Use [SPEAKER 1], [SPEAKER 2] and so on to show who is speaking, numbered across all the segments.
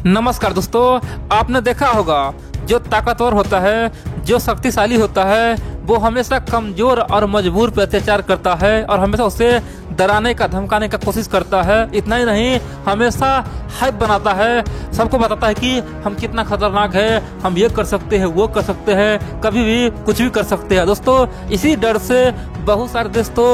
[SPEAKER 1] नमस्कार दोस्तों, आपने देखा होगा जो ताकतवर होता है, जो शक्तिशाली होता है, वो हमेशा कमजोर और मजबूर पर अत्याचार करता है और हमेशा उसे डराने का धमकाने का कोशिश करता है। इतना ही नहीं, हमेशा हाइप बनाता है, सबको बताता है कि हम कितना खतरनाक है, हम ये कर सकते हैं, वो कर सकते हैं, कभी भी कुछ भी कर सकते हैं। दोस्तों, इसी डर से बहुत सारे देश तो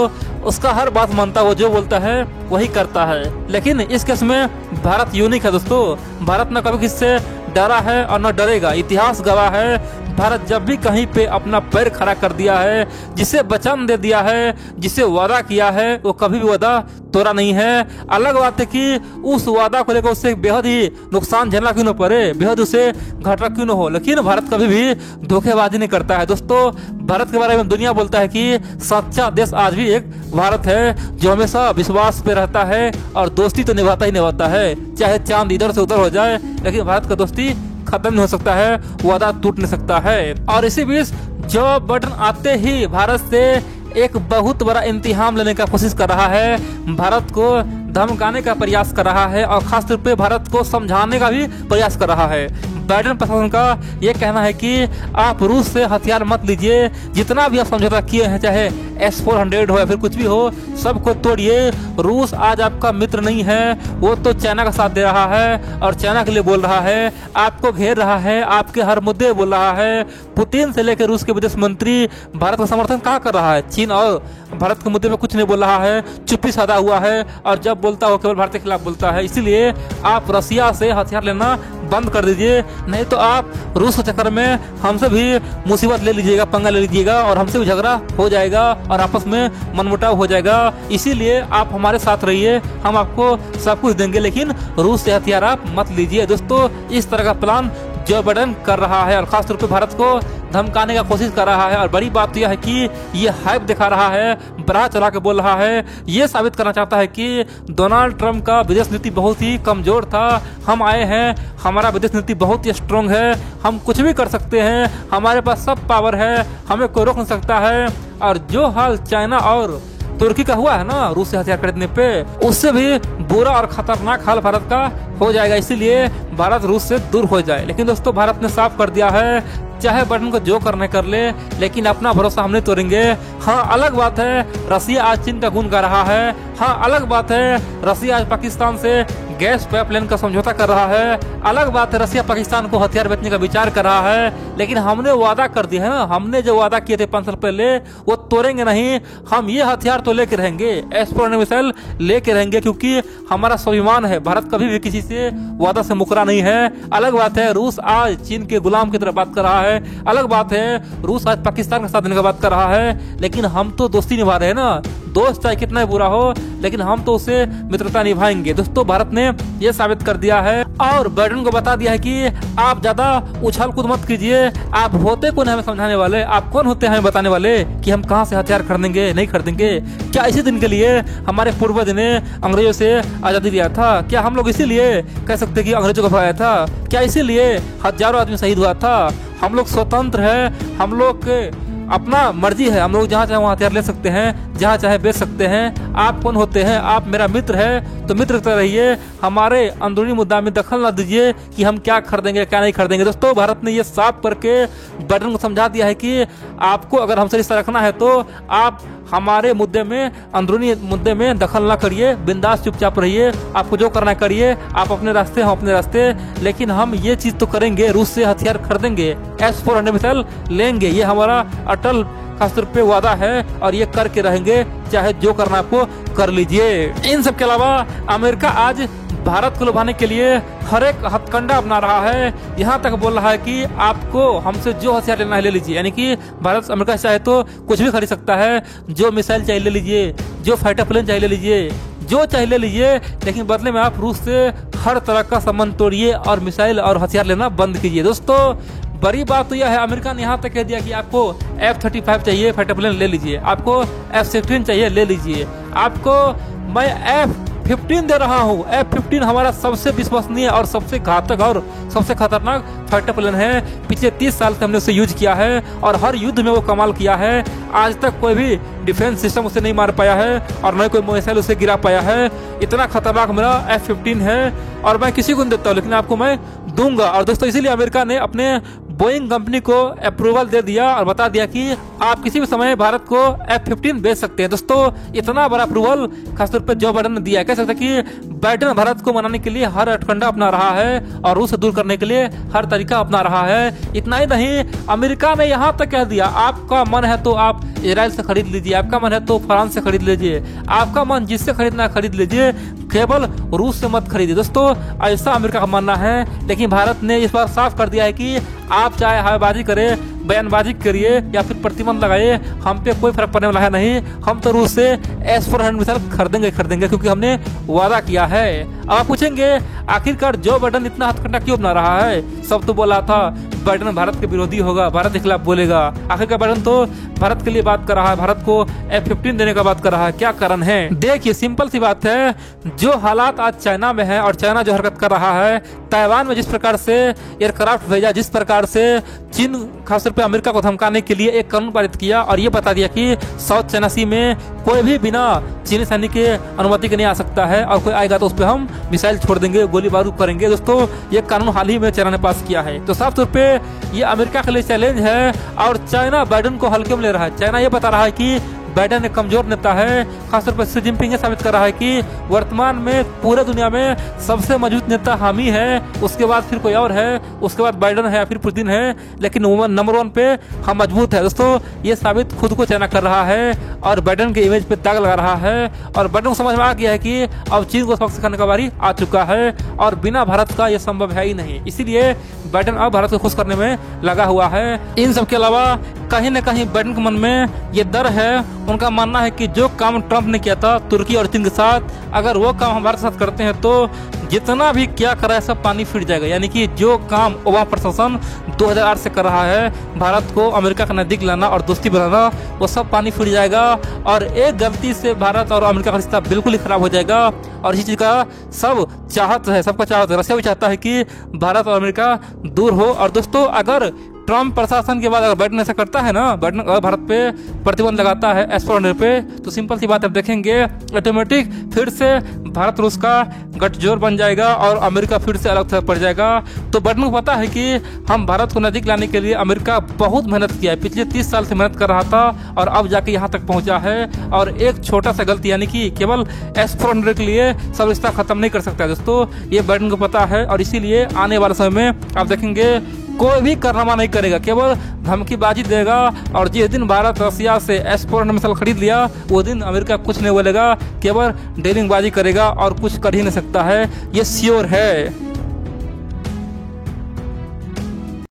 [SPEAKER 1] उसका हर बात मानता है, वो जो बोलता है वही करता है। लेकिन इस केस में भारत यूनिक है दोस्तों। भारत न कभी किससे डरा है और न डरेगा। इतिहास गवाह है, भारत जब भी कहीं पे अपना पैर खड़ा कर दिया है, जिसे वचन दे दिया है, जिसे वादा किया है, वो कभी भी वादा तोड़ा नहीं है। अलग बात है कि उस वादा को लेकर उससे बेहद ही नुकसान झेलना क्यों न पड़े, बेहद उसे घाटा क्यों न हो, लेकिन भारत कभी भी धोखेबाजी नहीं करता है। दोस्तों, भारत के बारे में दुनिया बोलता है कि सच्चा देश आज भी एक भारत है, जो हमेशा विश्वास पे रहता है और दोस्ती तो निभाता ही निभाता है। चाहे चांद इधर से उधर हो जाए, लेकिन भारत का दोस्ती खत्म नहीं हो सकता है, वादा टूट नहीं सकता है। और इसी बीच जो बटन आते ही भारत से एक बहुत बड़ा इम्तिहान लेने का कोशिश कर रहा है, भारत को धमकाने का प्रयास कर रहा है और खासतौर पे भारत को समझाने का भी प्रयास कर रहा है। बाइडेन प्रशासन का ये कहना है कि आप रूस से हथियार मत लीजिए, जितना भी आप समझौता किए हैं, चाहे S-400 हो या फिर कुछ भी हो, सबको तोड़िए। रूस आज आपका मित्र नहीं है, वो तो चाइना का साथ दे रहा है और चाइना के लिए बोल रहा है, आपको घेर रहा है, आपके हर मुद्दे बोल रहा है। पुतिन से लेकर रूस के विदेश मंत्री भारत का समर्थन कहाँ कर रहा है? चीन और भारत के मुद्दे में कुछ नहीं बोल रहा है, चुप्पी साधा हुआ है और जब बोलता हो केवल भारत के खिलाफ बोलता है। इसीलिए आप रसिया से हथियार लेना बंद कर दीजिए, नहीं तो आप रूस के चक्कर में हमसे भी मुसीबत ले लीजिएगा, पंगा ले लीजिएगा और हमसे भी झगड़ा हो जाएगा और आपस में मनमुटाव हो जाएगा। इसीलिए आप हमारे साथ रहिए, हम आपको सब कुछ देंगे, लेकिन रूस से हथियार आप मत लीजिए। दोस्तों, इस तरह का प्लान जो बाइडेन कर रहा है और खासतौर पे भारत को धमकाने का कोशिश कर रहा है। और बड़ी बात यह है कि ये हाइप दिखा रहा है, बड़ा चला के बोल रहा है, ये साबित करना चाहता है कि डोनाल्ड ट्रंप का विदेश नीति बहुत ही कमजोर था। हम आए हैं, हमारा विदेश नीति बहुत ही स्ट्रांग है, हम कुछ भी कर सकते हैं, हमारे पास सब पावर है, हमें कोई रोक नहीं सकता है। और जो हाल चाइना और तुर्की का हुआ है ना रूस से हथियार खरीदने पे, उससे भी बुरा और खतरनाक हाल भारत का हो जाएगा। इसीलिए भारत रूस से दूर हो जाए। लेकिन दोस्तों, भारत ने साफ कर दिया है, चाहे बाइडेन को जो करने कर ले, लेकिन अपना भरोसा हम नहीं तोड़ेंगे। हाँ, अलग बात है रसिया आज चीन का गुण गा रहा है, हाँ अलग बात है रसिया आज पाकिस्तान से गैस पाइपलाइन का समझौता कर रहा है, अलग बात है रसिया पाकिस्तान को हथियार बेचने का विचार कर रहा है, लेकिन हमने वादा कर दिया है ना, हमने जो वादा किए थे 5 साल पहले, वो तोड़ेंगे नहीं। हम ये हथियार तो लेके रहेंगे, S-400 मिसाइल लेके रहेंगे, क्योंकि हमारा स्वाभिमान है। भारत कभी भी किसी से वादा से मुकरा नहीं है। अलग बात है रूस आज चीन के गुलाम की तरह बात कर रहा है, अलग बात है रूस आज पाकिस्तान का साथ देने का बात कर रहा है, लेकिन हम तो दोस्ती निभा रहे हैं ना। दोस्त चाहे कितना बुरा हो, लेकिन हम तो उसे मित्रता निभाएंगे। दोस्तों, भारत ने यह साबित कर दिया है और बाइडेन को बता दिया है कि आप ज्यादा उछल कूद मत कीजिए। आप होते कौन हमें समझाने वाले? आप कौन होते हैं हमें बताने वाले कि हम कहां से हथियार खरीदेंगे, नहीं खरीदेंगे? क्या इसी दिन के लिए हमारे पूर्वज ने अंग्रेजों से आजादी लिया था? क्या हम लोग इसीलिए कह सकते कि अंग्रेजों को भगाया था? क्या इसीलिए हजारों आदमी शहीद हुआ था? हम लोग स्वतंत्र है, हम लोग अपना मर्जी है, हम लोग जहाँ चाहे वहाँ हथियार ले सकते हैं, जहाँ चाहे बेच सकते हैं। आप कौन होते हैं? आप मेरा मित्र है तो मित्र की रहिए, हमारे अंदरूनी मुद्दा में दखल ना दीजिए कि हम क्या खरीदेंगे क्या नहीं खरीदेंगे। दोस्तों, भारत ने ये साफ करके बाइडेन को समझा दिया है कि आपको अगर हमसे रिश्ता रखना है तो आप हमारे मुद्दे में, अंदरूनी मुद्दे में दखल ना करिए, बिंदास चुपचाप रहिए, आपको जो करना करिए, आप अपने रास्ते हम अपने रास्ते, लेकिन हम ये चीज तो करेंगे, रूस से हथियार खरीदेंगे, S-400 मिसाइल लेंगे, ये हमारा अटल खासतौर पे वादा है और ये करके रहेंगे, चाहे जो करना आपको कर लीजिए। इन सब के अलावा अमेरिका आज भारत को लुभाने के लिए हर एक हथकंडा अपना रहा है। यहाँ तक बोल रहा है कि आपको हमसे जो हथियार लेना है ले लीजिए, यानी कि भारत अमेरिका चाहे तो कुछ भी खरीद सकता है, जो मिसाइल चाहिए ले लीजिए, जो फाइटर प्लेन चाहिए ले लीजिए, जो चाहिए ले लीजिए, लेकिन बदले में आप रूस से हर तरह का संबंध तोड़िए और मिसाइल और हथियार लेना बंद कीजिए। दोस्तों, बड़ी बात तो यह है, अमेरिका ने यहाँ तक कह दिया कि आपको F-35 चाहिए फाइटर प्लेन ले लीजिए, आपको F-16 चाहिए ले लीजिए, आपको मैं F-15 दे रहा हूँ। F-15 हमारा सबसे विश्वसनीय और सबसे घातक और सबसे खतरनाक फाइटर प्लेन है। पिछले 30 साल से हमने उसे यूज किया है और हर युद्ध में वो कमाल किया है। आज तक कोई भी डिफेंस सिस्टम उसे नहीं मार पाया है और न कोई मिसाइल उसे गिरा पाया है। इतना खतरनाक मेरा F-15 है और मैं किसी को नहीं देता हूँ, लेकिन आपको मैं दूंगा। और दोस्तों इसीलिए अमेरिका ने अपने बोइंग कंपनी को अप्रूवल दे दिया और बता दिया कि आप किसी भी समय भारत को F-15 बेच सकते हैं। दोस्तों इतना बड़ा अप्रूवल खासतौर पर जो बाइडेन ने दिया है। कह सकते हैं कि बाइडेन भारत को मनाने के लिए हर हथकंडा अपना रहा है और रूस से दूर करने के लिए हर तरीका अपना रहा है। इतना ही नहीं, अमेरिका ने यहाँ तक कह दिया आपका मन है तो आप इजराइल से खरीद लीजिए, आपका मन है तो फ्रांस से खरीद लीजिए, आपका मन जिससे खरीदना खरीद लीजिए, केवल रूस से मत खरीदिए। दोस्तों ऐसा अमेरिका का मानना है, लेकिन भारत ने इस बार साफ कर दिया है कि आप चाहे हवाबाजी करें, बयानबाजी करिए या फिर प्रतिबंध लगाइए, हम पे कोई फर्क पड़ने वाला है नहीं। हम तो रूस से S-400 मिसाइल खरीदेंगे क्योंकि हमने वादा किया है। आप पूछेंगे आखिरकार जो बाइडेन इतना हथकंडा क्यों बना रहा है? सब तो बोला था बाइडेन भारत के विरोधी होगा, भारत के खिलाफ बोलेगा। आखिरकार बाइडेन तो भारत के लिए बात कर रहा है, भारत को F-15 देने का बात कर रहा है। क्या कारण है? देखिए सिंपल सी बात है, जो हालात आज चाइना में है और चाइना जो हरकत कर रहा है, ताइवान में जिस प्रकार से एयरक्राफ्ट भेजा, जिस प्रकार से चीन खासतौर पे अमेरिका को धमकाने के लिए एक कानून पारित किया और ये बता दिया कि साउथ चाइना सी में कोई भी बिना चीनी सैनिक के अनुमति के नहीं आ सकता है और कोई आएगा तो उस पर हम मिसाइल छोड़ देंगे, गोली बारूद करेंगे। दोस्तों ये कानून हाल ही में चाइना ने पास किया है, तो साफ तौर पे ये अमेरिका के लिए चैलेंज है और चाइना बाइडेन को हल्के में ले रहा है। चाइना ये बता रहा है कि बाइडेन एक कमजोर नेता है। खासतौर पर शी जिनपिंग साबित कर रहा है कि वर्तमान में पूरे दुनिया में सबसे मजबूत नेता हम ही है, उसके बाद फिर कोई और है, उसके बाद बाइडेन है या फिर पुतिन है, लेकिन नंबर 1 पे हम मजबूत है। दोस्तों ये साबित खुद को चाइना कर रहा है और बाइडेन के इमेज पे दाग लगा रहा है और बाइडेन को समझ में आ गया है कि अब चीन को सबक सिखाने का बारी आ चुका है और बिना भारत का ये संभव है ही नहीं। इसीलिए बाइडेन अब भारत को खुश करने में लगा हुआ है। इन सब के अलावा कहीं न कहीं बाइडेन के मन में ये डर है। उनका मानना है कि जो काम ट्रंप ने किया था तुर्की और चीन के साथ, अगर वो काम हमारे साथ करते हैं तो जितना भी क्या करा है सब पानी फिर जाएगा। यानी कि जो काम ओबामा प्रशासन 2008 से कर रहा है, भारत को अमेरिका के नजदीक लाना और दोस्ती बनाना, वो सब पानी फिर जाएगा और एक गलती से भारत और अमेरिका का रिश्ता बिल्कुल ही खराब हो जाएगा। और इसी चीज का सब चाहत है, सबका चाहत है। रशिया भी चाहता है कि भारत और अमेरिका दूर हो। और दोस्तों अगर ट्रंप प्रशासन के बाद अगर बाइडेन ऐसा करता है ना, बाइडेन अगर भारत पे प्रतिबंध लगाता है S-400 पे, तो सिंपल सी बात आप देखेंगे ऑटोमेटिक फिर से भारत रूस का गठजोड़ बन जाएगा और अमेरिका फिर से अलग थलग पड़ जाएगा। तो बाइडेन को पता है कि हम भारत को नजदीक लाने के लिए अमेरिका बहुत मेहनत किया है, पिछले 30 साल से मेहनत कर रहा था और अब जाके यहाँ तक पहुंचा है। और एक छोटा सा गलती यानी कि केवल S-400 के लिए सब रिश्ता खत्म नहीं कर सकता। दोस्तों ये बाइडेन को पता है और इसीलिए आने वाले समय में आप देखेंगे कोई भी कारनामा नहीं करेगा, केवल धमकीबाजी देगा। और जिस दिन भारत रशिया से S-400 मिसाइल खरीद लिया वो दिन अमेरिका कुछ नहीं बोलेगा, केवल डीलिंगबाजी करेगा और कुछ कर ही नहीं सकता है, ये श्योर है।